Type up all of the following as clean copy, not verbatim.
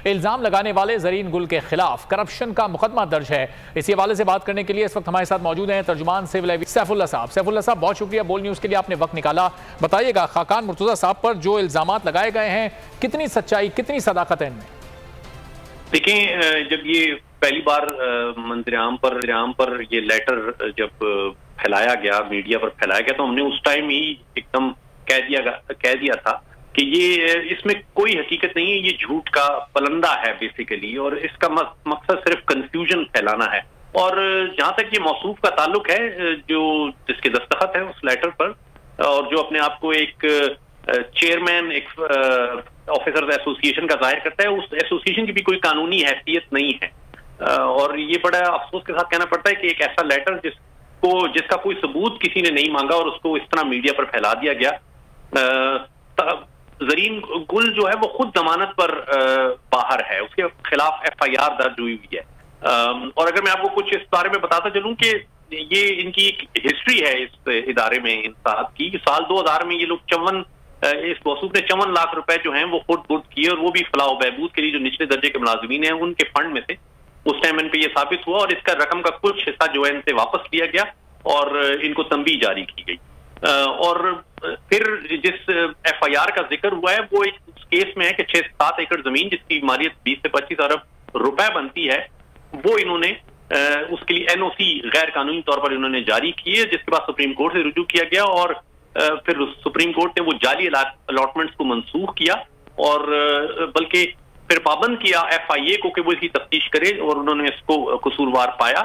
इल्जाम लगाने वाले ज़रीन गुल के खिलाफ करप्शन का मुकदमा दर्ज है। इसी हवाले से बात करने के लिए इस वक्त हमारे साथ मौजूद हैं तर्जुमान सिविल एविएशन सैफुल्लाह साहब। सैफुल्लाह साहब, बहुत शुक्रिया बोल न्यूज़ के लिए, आपने वक्त निकाला। बताइएगा, खाकान मुर्तज़ा साहब पर जो इल्जामात लगाए गए हैं, कितनी सच्चाई, कितनी सदाकत है इनमें? देखें, जब ये पहली बार मंत्रियाम पर ये लेटर जब फैलाया गया, मीडिया पर फैलाया गया, तो हमने उस टाइम ही एकदम कह दिया था कि ये इसमें कोई हकीकत नहीं है, ये झूठ का पलंदा है बेसिकली, और इसका मकसद सिर्फ कंफ्यूजन फैलाना है। और जहां तक ये मौसूफ का ताल्लुक है, जो जिसके दस्तखत है उस लेटर पर, और जो अपने आप को एक चेयरमैन एक ऑफिसर्स एसोसिएशन का जाहिर करता है, उस एसोसिएशन की भी कोई कानूनी हैसियत नहीं है। और ये बड़ा अफसोस के साथ कहना पड़ता है कि एक ऐसा लेटर जिसका कोई सबूत किसी ने नहीं मांगा और उसको इस तरह मीडिया पर फैला दिया गया। ज़रीन गुल जो है वो खुद जमानत पर बाहर है, उसके खिलाफ FIR दर्ज हुई है। और अगर मैं आपको कुछ इस बारे में बताता चलूं कि ये इनकी एक हिस्ट्री है इस इदारे में इंसाफ की। साल 2000 में ये लोग इस मौसूफ ने 54 लाख रुपए जो हैं वो खुद किए, और वो भी फलाह बहबूद के लिए जो निचले दर्जे के मुलाजिमीन हैं उनके फंड में से। उस टाइम इन पे ये साबित हुआ, और इसका रकम का कुछ हिस्सा जो है इनसे वापस लिया गया और इनको तंबीह जारी की गई। और फिर जिस FIR का जिक्र हुआ है वो एक उस केस में है कि 6-7 एकड़ जमीन जिसकी मालियत 20 से 25 अरब रुपए बनती है, वो इन्होंने उसके लिए NOC गैर कानूनी तौर पर इन्होंने जारी की है, जिसके बाद सुप्रीम कोर्ट से रुजू किया गया, और फिर सुप्रीम कोर्ट ने वो जाली अलॉटमेंट्स को मंसूख किया, और बल्कि फिर पाबंद किया FIA को कि वो इसकी तफ्तीश करे, और उन्होंने इसको कसूरवार पाया,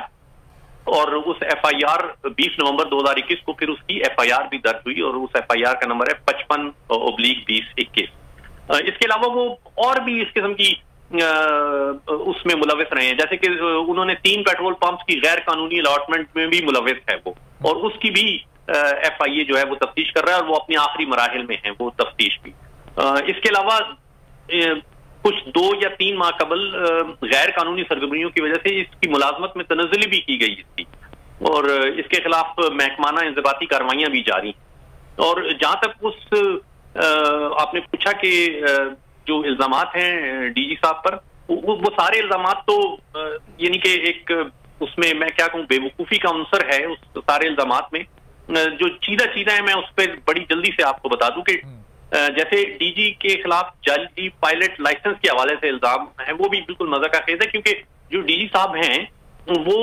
और उस FIR 20 नवंबर 2021 को फिर उसकी FIR भी दर्ज हुई, और उस FIR का नंबर है 55/2021। इसके अलावा वो और भी इस किस्म की उसमें मुलविस रहे हैं, जैसे कि उन्होंने 3 पेट्रोल पंप्स की गैर कानूनी अलॉटमेंट में भी मुलविस है वो, और उसकी भी FIA जो है वो तफ्तीश कर रहा है, और वो अपनी आखिरी मराहिल में है वो तफ्तीश भी। इसके अलावा कुछ 2 या 3 माह कबल गैर कानूनी सरगर्मियों की वजह से इसकी मुलाजमत में तनज़्ज़ुली भी की गई इसकी, और इसके खिलाफ महकमाना इंज़बाती कार्रवाइयां भी जारी। और जहां तक आपने पूछा कि जो इल्जामात हैं DG साहब पर, वो सारे इल्जामात तो यानी कि एक उसमें मैं क्या कहूँ बेवकूफ़ी का अंसर है उस सारे इल्जामात में। जो चीज़ें हैं मैं उस पर बड़ी जल्दी से आपको बता दूं कि जैसे DG के खिलाफ जाली पायलट लाइसेंस के हवाले से इल्जाम है, वो भी बिल्कुल मजा का खेद है, क्योंकि जो DG साहब हैं वो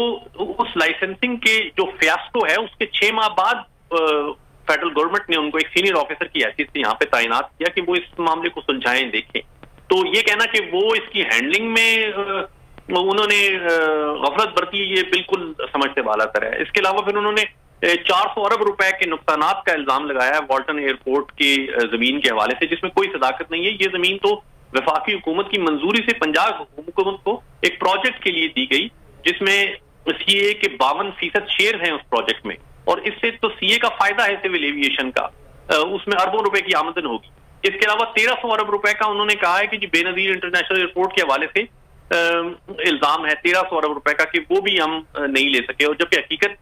उस लाइसेंसिंग के जो फियास्को है उसके 6 माह बाद फेडरल गवर्नमेंट ने उनको एक सीनियर ऑफिसर की हैसियत से यहाँ पे तैनात किया कि वो इस मामले को सुलझाएं, देखें। तो ये कहना कि वो इसकी हैंडलिंग में उन्होंने गफलत बरती, ये बिल्कुल समझ से बाला तर है। इसके अलावा फिर उन्होंने 400 अरब रुपए के नुकसानात का इल्जाम लगाया है वाल्टन एयरपोर्ट की जमीन के हवाले से, जिसमें कोई सदाकत नहीं है। ये जमीन तो वफाकी हुकूमत की मंजूरी से पंजाब हुकूमत को एक प्रोजेक्ट के लिए दी गई, जिसमें CA के 52% शेयर हैं उस प्रोजेक्ट में, और इससे तो CA का फायदा है सिविल एविएशन का, उसमें अरबों रुपए की आमदन होगी। इसके अलावा 1300 अरब रुपए का उन्होंने कहा है कि जी बेनजीर इंटरनेशनल एयरपोर्ट के हवाले से इल्जाम है 1300 अरब रुपए का कि वो भी हम नहीं ले सके, और जबकि हकीकत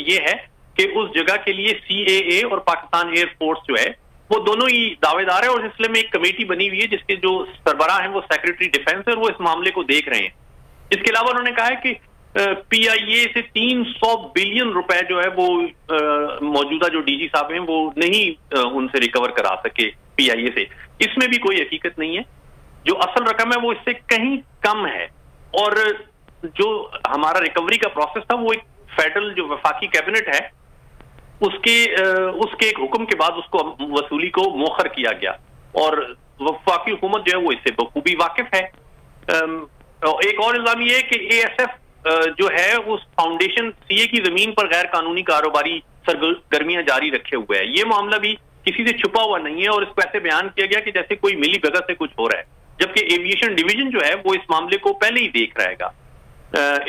ये है कि उस जगह के लिए CAA और पाकिस्तान एयरफोर्स जो है वो दोनों ही दावेदार है, और इस सिलसिले में एक कमेटी बनी हुई है जिसके जो सरबराह हैं वो सेक्रेटरी डिफेंस है, और वो इस मामले को देख रहे हैं। इसके अलावा उन्होंने कहा है कि PIA से 300 बिलियन रुपए जो है वो मौजूदा जो DG साहब हैं वो नहीं उनसे रिकवर करा सके PIA से। इसमें भी कोई हकीकत नहीं है, जो असल रकम है वो इससे कहीं कम है, और जो हमारा रिकवरी का प्रोसेस था वो एक फेडरल जो वफाकी कैबिनेट है उसके एक हुक्म के बाद उसको वसूली को मौखर किया गया, और वफाकी हुकूमत जो है वो इससे बखूबी वाकिफ है। एक और इल्जाम ये है कि ASF जो है उस फाउंडेशन CA की जमीन पर गैर कानूनी कारोबारी सरगर्मियां जारी रखे हुए है। ये मामला भी किसी से छुपा हुआ नहीं है, और इसको ऐसे बयान किया गया कि जैसे कोई मिली भगत से कुछ हो रहा है, जबकि एविएशन डिवीजन जो है वो इस मामले को पहले ही देख रहेगा।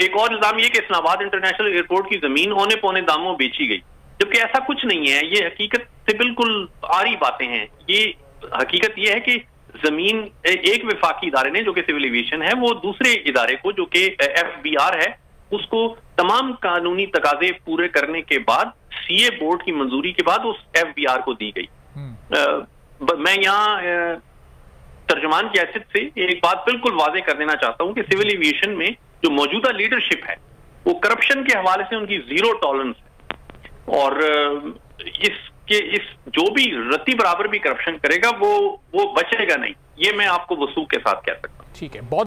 एक और इल्जाम ये कि इस्लामाबाद इंटरनेशनल एयरपोर्ट की जमीन औने पौने दामों बेची गई, जबकि ऐसा कुछ नहीं है। ये हकीकत से बिल्कुल आरी बातें हैं। ये हकीकत ये है कि जमीन एक वफाकी इदारे ने जो कि सिविल एविएशन है वो दूसरे इदारे को जो कि FBR है उसको तमाम कानूनी तकाजे पूरे करने के बाद CA बोर्ड की मंजूरी के बाद उस FBR को दी गई। मैं यहाँ तर्जुमान की हैसियत से एक बात बिल्कुल वाजे कर देना चाहता हूं कि सिविल एविएशन में जो मौजूदा लीडरशिप है वो करप्शन के हवाले से उनकी जीरो टॉलरेंस है, और इस जो भी रत्ती बराबर भी करप्शन करेगा वो बचेगा नहीं, ये मैं आपको वसूख के साथ कह सकता हूं। ठीक है, बहुत